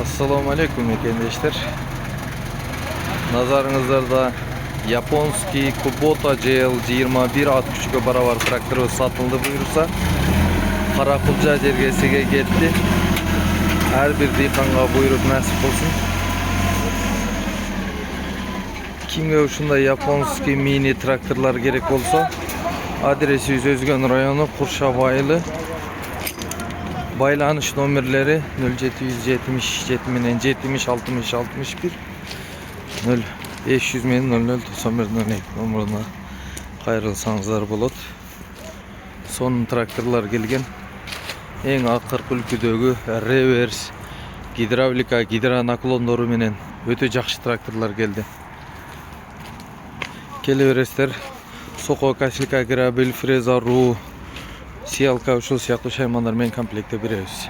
Assalamu alaikum arkadaşlar. Nazarınızda Japonski Kubota GL21-60'a baravar traktörü satıldı buyursa Karakulca jergesiga geldi. Her bir dehqonga buyrup nasip olsun. Kimge uşunda Japonski mini traktörler gerek olsa adresi Özgön rayonu Kurşabaylı. Baylanış nomerleri 0770 70 70 60 61 0500 00 91 02 numarına kayırılsanızlar bulut. Son traktörler gelgen. En akırkı ülkedегі revers, gidravlika, gidronaklonları menen öte жақсы traktörler geldi. Keleberesler Soko, Kasilka, Grabil, Freza, Ru, Siyalka, uşul siyaqlı şaymanlar men komplekte berебиз.